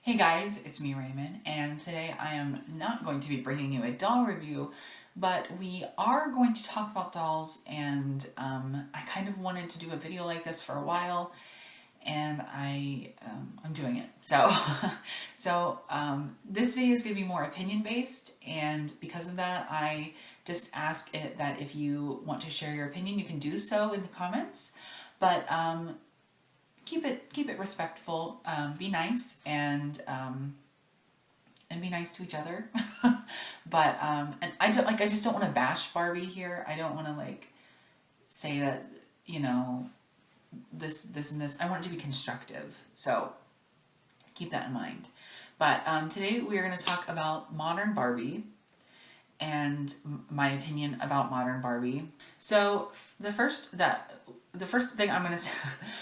Hey guys, it's me Raymond, and today I am not going to be bringing you a doll review, but we are going to talk about dolls, and I kind of wanted to do a video like this for a while, and I'm doing it. So this video is going to be more opinion based, and because of that, I just ask it that if you want to share your opinion, you can do so in the comments, but keep it respectful. Be nice and be nice to each other. But and I just don't want to bash Barbie here. I don't want to say that this and this. I want it to be constructive. So keep that in mind. But today we are going to talk about modern Barbie and my opinion about modern Barbie. So the first thing I'm gonna say,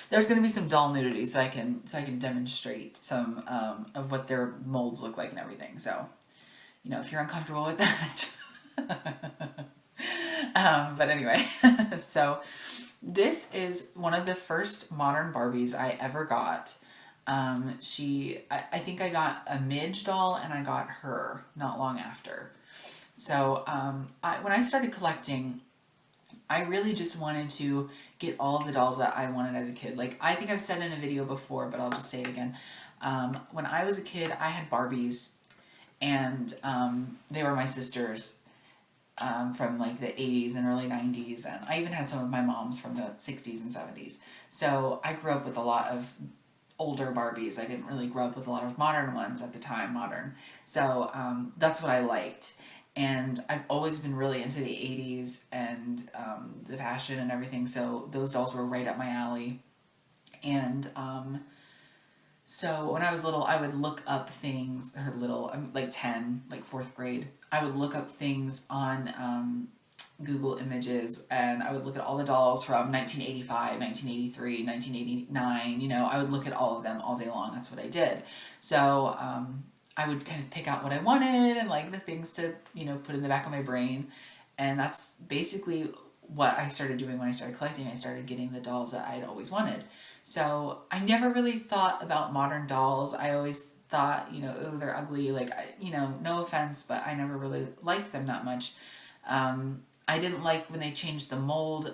there's gonna be some doll nudity, so I can demonstrate some of what their molds look like and everything. So, if you're uncomfortable with that. But anyway, so this is one of the first modern Barbies I ever got. I think I got a Midge doll and I got her not long after. So when I started collecting, I really just wanted to get all of the dolls that I wanted as a kid. Like, I think I've said in a video before, but I'll just say it again. When I was a kid, I had Barbies, and they were my sisters from like the 80s and early 90s, and I even had some of my mom's from the 60s and 70s. So I grew up with a lot of older Barbies. I didn't really grow up with a lot of modern ones at the time, So that's what I liked. And I've always been really into the 80s and the fashion and everything, so those dolls were right up my alley. And so when I was little, I would look up things, or little, I'm like 10, like 4th grade, I would look up things on Google Images, and I would look at all the dolls from 1985, 1983, 1989, I would look at all of them all day long. That's what I did. So I would kind of pick out what I wanted and like the things to, put in the back of my brain. And that's basically what I started doing when I started collecting. I started getting the dolls that I'd always wanted. So I never really thought about modern dolls. I always thought, oh, they're ugly. Like, no offense, but I never really liked them that much. I didn't like when they changed the mold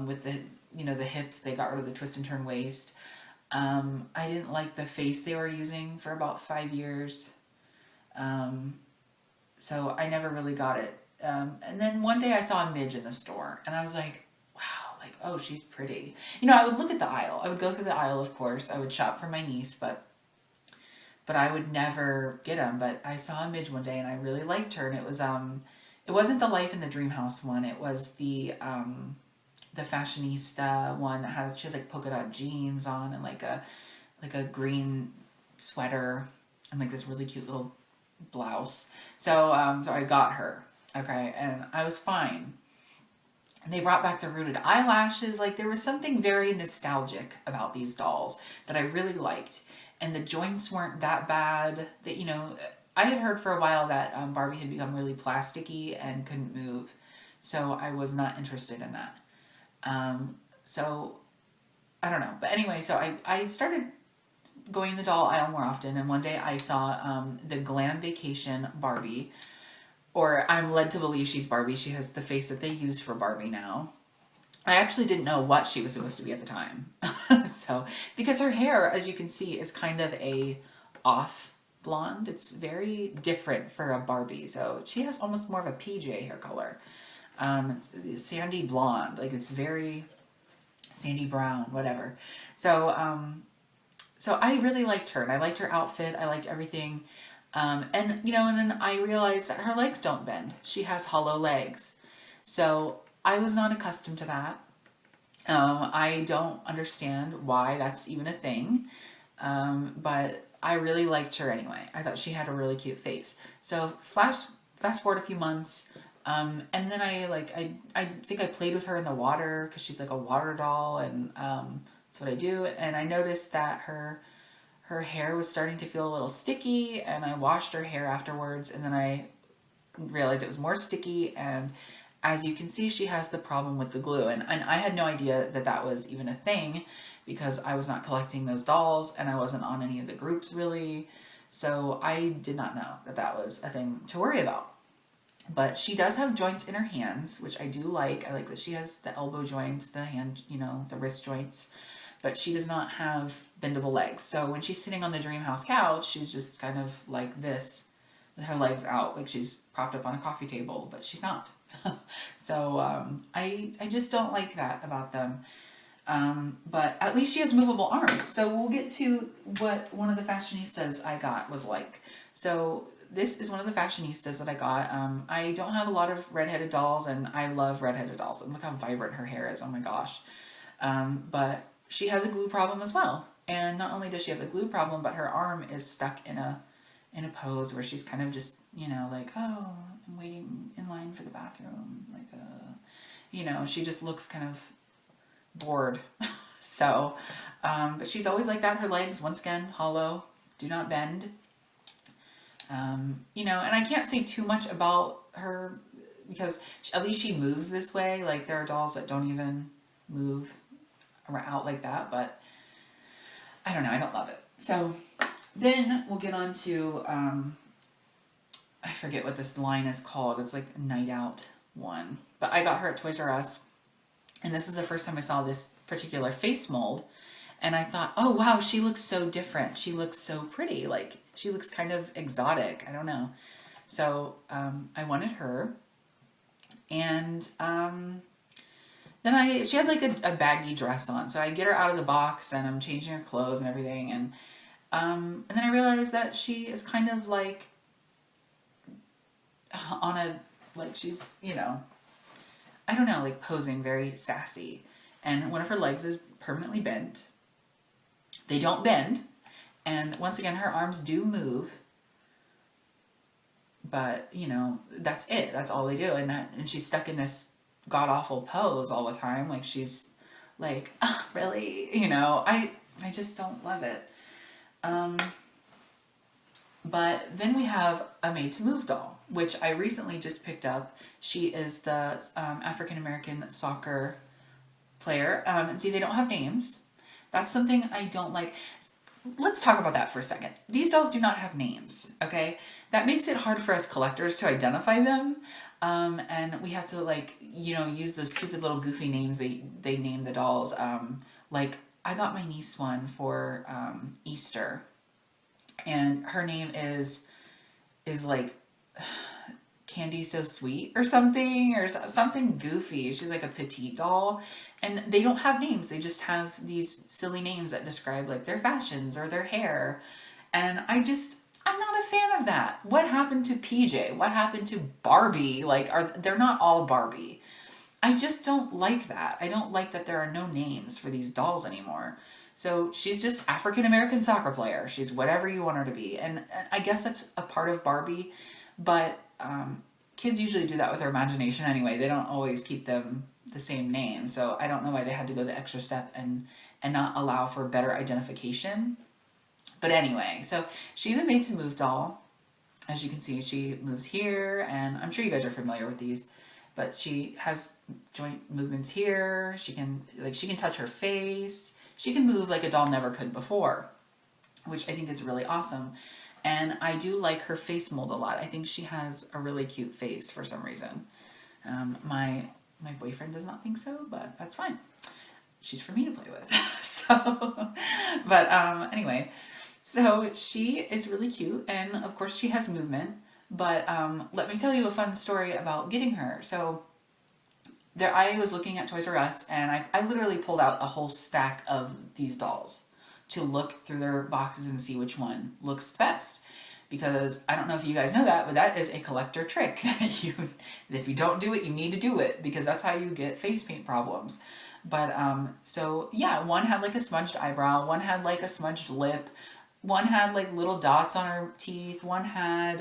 with the, the hips. They got rid of the twist and turn waist. I didn't like the face they were using for about 5 years. So I never really got it. And then one day I saw a Midge in the store, and I was like, wow, like, oh, she's pretty. I would look at the aisle. I would go through the aisle, of course. I would shop for my niece, but I would never get them. But I saw a Midge one day, and I really liked her. And it wasn't the Life in the Dream House one. It was the fashionista one that she has like polka dot jeans on and like a green sweater and like this really cute little blouse. So I got her, okay, and I was fine. And they brought back the rooted eyelashes. Like, there was something very nostalgic about these dolls that I really liked, and the joints weren't that bad. That I had heard for a while that Barbie had become really plasticky and couldn't move, so I was not interested in that. So I don't know, but anyway, so I started going in the doll aisle more often, and one day I saw the Glam Vacation Barbie, or I'm led to believe she's Barbie. She has the face that they use for Barbie now. I actually didn't know what she was supposed to be at the time. So, because her hair, as you can see, is kind of a off blonde. It's very different for a Barbie. So she has almost more of a PJ hair color. It's sandy blonde, like it's very sandy brown, whatever. So so I really liked her, and I liked her outfit. I liked everything. And then I realized that her legs don't bend. She has hollow legs. So I was not accustomed to that. I don't understand why that's even a thing. But I really liked her anyway. I thought she had a really cute face. So fast forward a few months, and then I think I played with her in the water because she's like a water doll, and that's what I do. And I noticed that her hair was starting to feel a little sticky, and I washed her hair afterwards, and then I realized it was more sticky. And as you can see, she has the problem with the glue, and I had no idea that that was even a thing because I was not collecting those dolls and I wasn't on any of the groups really. So I did not know that that was a thing to worry about. But she does have joints in her hands, which I do like. I like that she has the elbow joints, the hand, the wrist joints, but she does not have bendable legs. So when she's sitting on the dream house couch, she's just kind of like this with her legs out, like she's propped up on a coffee table, but she's not. So I just don't like that about them. But at least she has movable arms. So we'll get to what one of the fashionistas I got was like. So this is one of the fashionistas that I got. I don't have a lot of redheaded dolls, and I love redheaded dolls. And look how vibrant her hair is. Oh my gosh. But she has a glue problem as well. And not only does she have a glue problem, but her arm is stuck in a pose where she's kind of just, like, oh, I'm waiting in line for the bathroom. Like, she just looks kind of bored. So, but she's always like that. Her legs, once again, hollow, do not bend. And I can't say too much about her because at least she moves this way. Like there are dolls that don't even move out like that, but I don't know. I don't love it. So then we'll get on to, I forget what this line is called. It's like Night Out one, but I got her at Toys R Us, and this is the first time I saw this particular face mold. And I thought, oh, wow, she looks so different. She looks so pretty. Like, she looks kind of exotic. I don't know. So I wanted her. And then she had like a baggy dress on. So I get her out of the box and I'm changing her clothes and everything. And then I realized that she is kind of like she's, I don't know, like posing very sassy. And one of her legs is permanently bent. They don't bend, and once again, her arms do move, but, that's it. That's all they do, and she's stuck in this god-awful pose all the time, like she's like, oh, really? I just don't love it. But then we have a made-to-move doll, which I recently just picked up. She is the African-American soccer player, and see, they don't have names. That's something I don't like. Let's talk about that for a second. These dolls do not have names, okay? That makes it hard for us collectors to identify them. And we have to use the stupid little goofy names they name the dolls. Like I got my niece one for Easter, and her name is like Candy So Sweet or something goofy. She's like a petite doll, and they don't have names. They just have these silly names that describe like their fashions or their hair. And I'm not a fan of that. What happened to PJ? What happened to Barbie? They're not all Barbie. I just don't like that. I don't like that there are no names for these dolls anymore. So she's just African-American soccer player. She's whatever you want her to be. And I guess that's a part of Barbie, but kids usually do that with their imagination anyway. They don't always keep them the same name. So I don't know why they had to go the extra step and not allow for better identification. But anyway, so she's a made-to-move doll. As you can see, she moves here, and I'm sure you guys are familiar with these, but she has joint movements here. She can touch her face. She can move like a doll never could before, which I think is really awesome. And I do like her face mold a lot. I think she has a really cute face for some reason. My boyfriend does not think so, but that's fine. She's for me to play with. Anyway, so she is really cute, and of course she has movement. But let me tell you a fun story about getting her. So I was looking at Toys R Us, and I literally pulled out a whole stack of these dolls to look through their boxes and see which one looks best. Because I don't know if you guys know that, but that is a collector trick. If you don't do it, you need to do it, because that's how you get face paint problems. But so yeah, one had like a smudged eyebrow, one had like a smudged lip, one had like little dots on her teeth, one had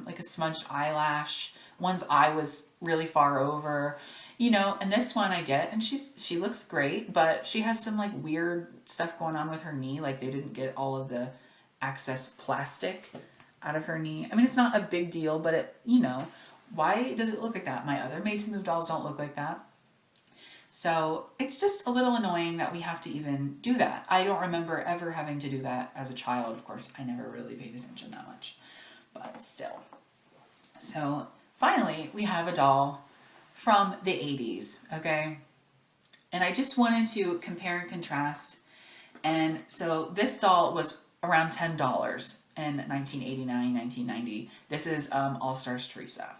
like a smudged eyelash, one's eye was really far over. And this one I get, and she looks great, but she has some like weird stuff going on with her knee. Like they didn't get all of the excess plastic out of her knee. I mean, it's not a big deal, but why does it look like that? My other made-to-move dolls don't look like that. So it's just a little annoying that we have to even do that. I don't remember ever having to do that as a child. Of course, I never really paid attention that much, but still. So finally, we have a doll from the 80s, okay? And I just wanted to compare and contrast. And so this doll was around $10 in 1989, 1990. This is All Stars Teresa,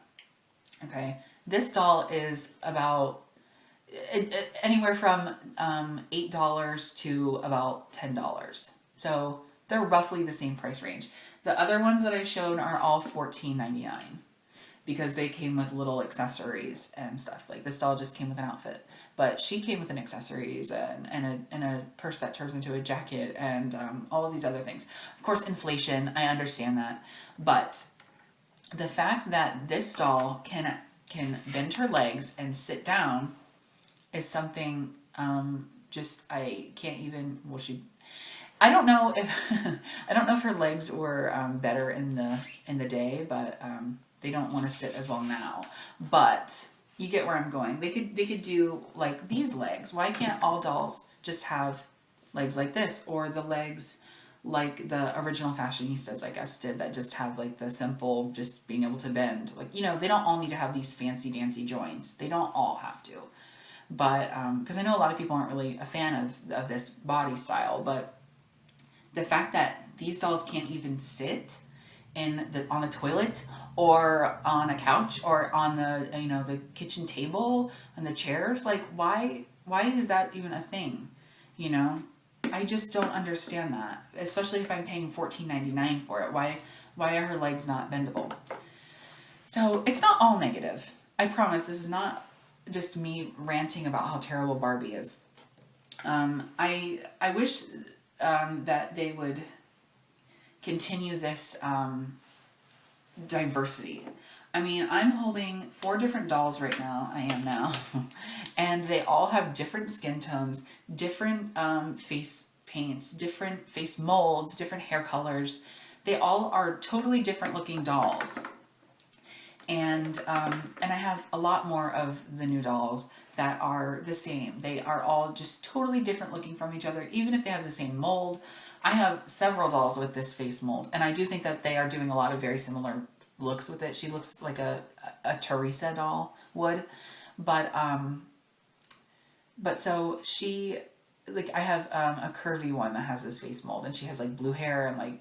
okay? This doll is about anywhere from $8 to about $10. So they're roughly the same price range. The other ones that I showed are all $14.99 because they came with little accessories and stuff. Like this doll just came with an outfit, but she came with an accessories and a purse that turns into a jacket and all of these other things. Of course, inflation, I understand that, but the fact that this doll can bend her legs and sit down is something just I can't even. Well, I don't know if I don't know if her legs were better in the day, but they don't want to sit as well now. But you get where I'm going. They could do like these legs. Why can't all dolls just have legs like this, or the legs like the original fashionistas, I guess, did, that just have like the simple, just being able to bend. Like, you know, they don't all need to have these fancy dancy joints. They don't all have to. But because I know a lot of people aren't really a fan of this body style, but the fact that these dolls can't even sit on a toilet or on a couch or on the the kitchen table and the chairs, like why is that even a thing? I just don't understand that, especially if I'm paying $14.99 for it. Why are her legs not bendable? So it's not all negative. I promise this is not just me ranting about how terrible Barbie is. I wish that they would continue this diversity. I mean, I'm holding 4 different dolls right now. I am now. And they all have different skin tones, different face paints, different face molds, different hair colors. They all are totally different looking dolls. And I have a lot more of the new dolls that are the same. They are all just totally different looking from each other, even if they have the same mold. I have several dolls with this face mold, and I do think that they are doing a lot of very similar looks with it. She looks like a Teresa doll would, but so she, like, I have a curvy one that has this face mold, and she has like blue hair and like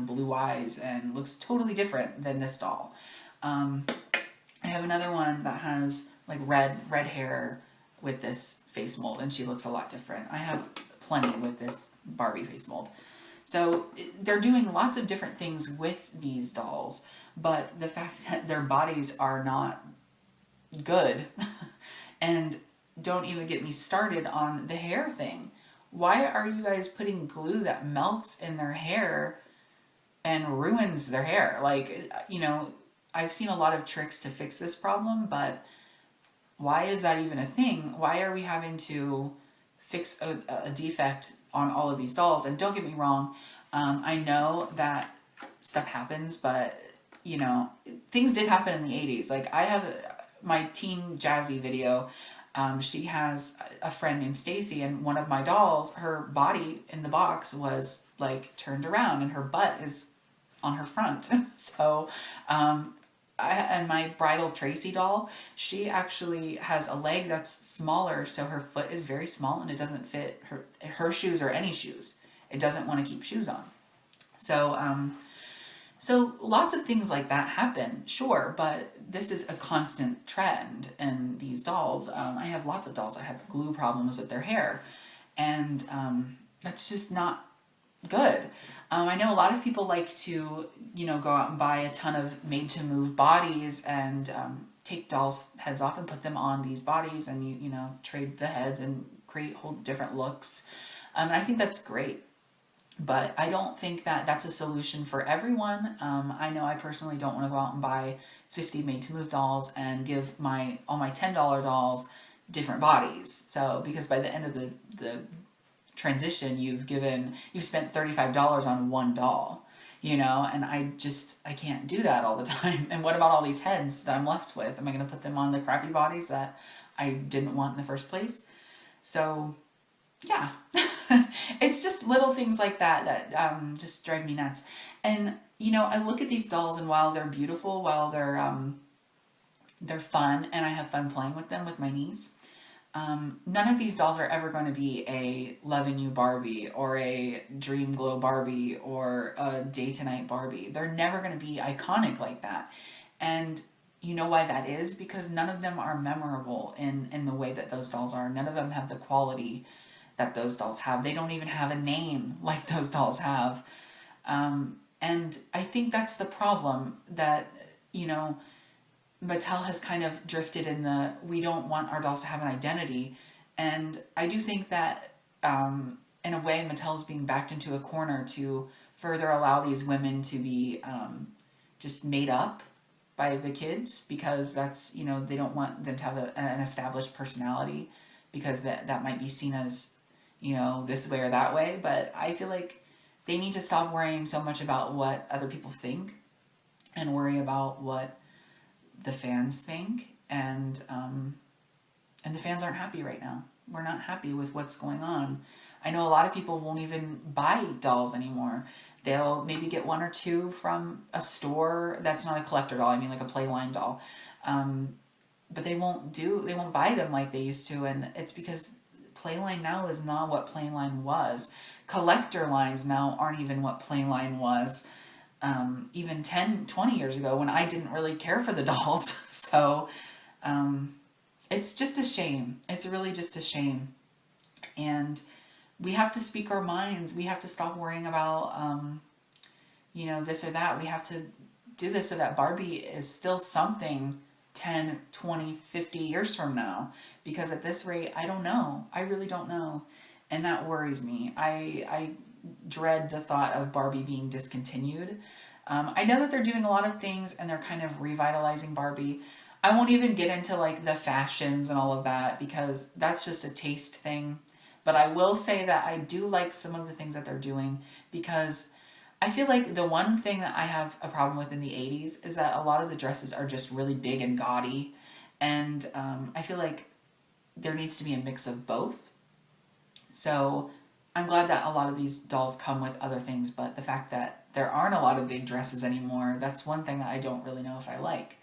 blue eyes and looks totally different than this doll. I have another one that has like red hair with this face mold, and she looks a lot different. I have plenty with this Barbie face mold. So they're doing lots of different things with these dolls, but the fact that their bodies are not good and don't even get me started on the hair thing. Why are you guys putting glue that melts in their hair and ruins their hair? Like, I've seen a lot of tricks to fix this problem, but why is that even a thing? Why are we having to fix a defect on all of these dolls? And don't get me wrong, I know that stuff happens, but things did happen in the 80s. Like, I have my Teen Jazzy video. She has a friend named Stacy, and one of my dolls, her body in the box was like turned around and her butt is on her front. So and my bridal Tracy doll, she actually has a leg that's smaller, so her foot is very small and it doesn't fit her shoes or any shoes. It doesn't want to keep shoes on. So lots of things like that happen, sure, but this is a constant trend in these dolls. I have lots of dolls that have glue problems with their hair, and that's just not good. I know a lot of people like to, go out and buy a ton of made-to-move bodies and take dolls' heads off and put them on these bodies, and you trade the heads and create whole different looks. And I think that's great. But I don't think that that's a solution for everyone. I know I personally don't want to go out and buy 50 made-to-move dolls and give all my $10 dolls different bodies. So, because by the end of the transition, you've spent $35 on one doll, and I can't do that all the time. And what about all these heads that I'm left with? Am I going to put them on the crappy bodies that I didn't want in the first place. So yeah, it's just little things like that that just drive me nuts. And you know, I look at these dolls, and while they're beautiful, while they're fun, and I have fun playing with them with my niece, none of these dolls are ever going to be a Loving You Barbie or a Dream Glow Barbie or a Day to Night Barbie. They're never going to be iconic like that. And you know why that is? Because none of them are memorable in the way that those dolls are. None of them have the quality that those dolls have. They don't even have a name like those dolls have. And I think that's the problem, that, you know, Mattel has kind of drifted in the, we don't want our dolls to have an identity. And I do think that, in a way, Mattel is being backed into a corner to further allow these women to be just made up by the kids, because that's, you know, they don't want them to have an established personality, because that might be seen as, you know, this way or that way. But I feel like they need to stop worrying so much about what other people think and worry about what the fans think. And the fans aren't happy right now. We're not happy with what's going on. I know a lot of people won't even buy dolls anymore. They'll maybe get one or two from a store that's not a collector doll. I mean, like a Playline doll. But they won't buy them like they used to. And it's because Playline now is not what Playline was. Collector lines now aren't even what Playline was. Even 10, 20 years ago, when I didn't really care for the dolls. So, it's just a shame. It's really just a shame. And we have to speak our minds. We have to stop worrying about, you know, this or that. We have to do this so that Barbie is still something 10, 20, 50 years from now. Because at this rate, I don't know. I really don't know. And that worries me. I dread the thought of Barbie being discontinued. I know that they're doing a lot of things, and they're kind of revitalizing Barbie. I won't even get into like the fashions and all of that, because that's just a taste thing. But I will say that I do like some of the things that they're doing, because I feel like the one thing that I have a problem with in the 80s is that a lot of the dresses are just really big and gaudy. And I feel like there needs to be a mix of both. So I'm glad that a lot of these dolls come with other things, but the fact that there aren't a lot of big dresses anymore, that's one thing that I don't really know if I like.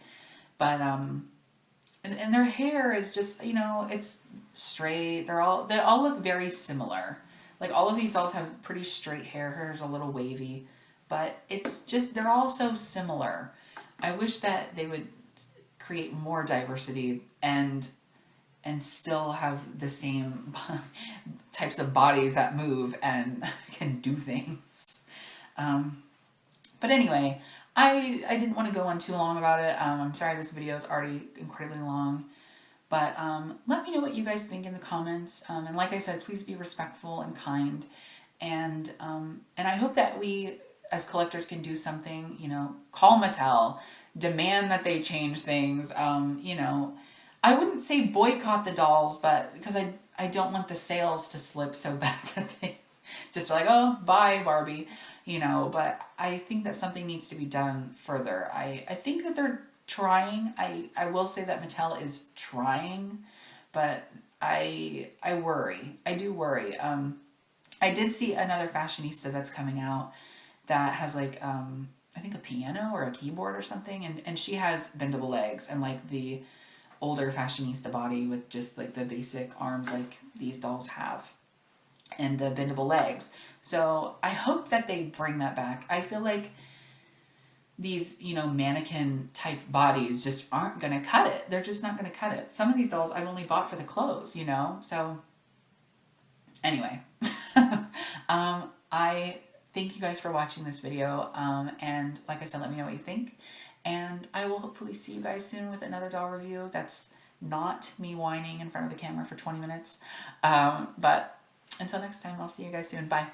But and their hair is just, you know, it's straight. They all look very similar. Like, all of these dolls have pretty straight hair. Hair's a little wavy, but it's just, they're all so similar. I wish that they would create more diversity and still have the same types of bodies that move and can do things. But anyway, I didn't want to go on too long about it. I'm sorry this video is already incredibly long. But let me know what you guys think in the comments. And like I said, please be respectful and kind. And I hope that we, as collectors, can do something, you know, call Mattel, demand that they change things. You know, I wouldn't say boycott the dolls, but because I don't want the sales to slip so bad that they just are like, oh, bye, Barbie. You know, but I think that something needs to be done further. I think that they're trying. I will say that Mattel is trying, but I worry. I do worry. I did see another fashionista that's coming out that has like, I think a piano or a keyboard or something, and she has bendable legs and like the older fashionista body with just like the basic arms like these dolls have, and the bendable legs. So I hope that they bring that back. I feel like these, you know, mannequin type bodies just aren't going to cut it. They're just not going to cut it. Some of these dolls I've only bought for the clothes, you know? So anyway, I thank you guys for watching this video. And like I said, let me know what you think. And I will hopefully see you guys soon with another doll review. That's not me whining in front of the camera for 20 minutes. But until next time, I'll see you guys soon. Bye.